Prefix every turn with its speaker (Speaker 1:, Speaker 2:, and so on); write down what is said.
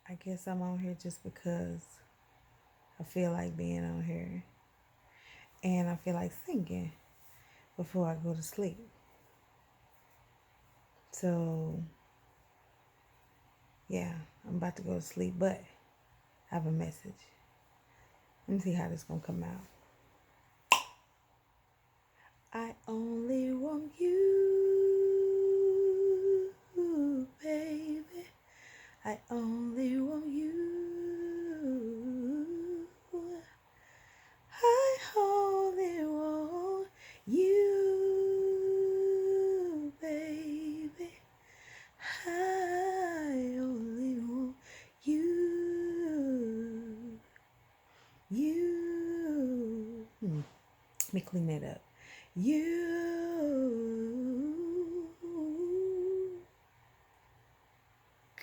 Speaker 1: I guess I'm on here just because I feel like being on here. And I feel like singing before I go to sleep. So, yeah, I'm about to go to sleep, but I have a message. Let me see how this gonna come out. I only want you, baby. I only want you. I only want you, baby. I only want you. You. Let me clean that up. You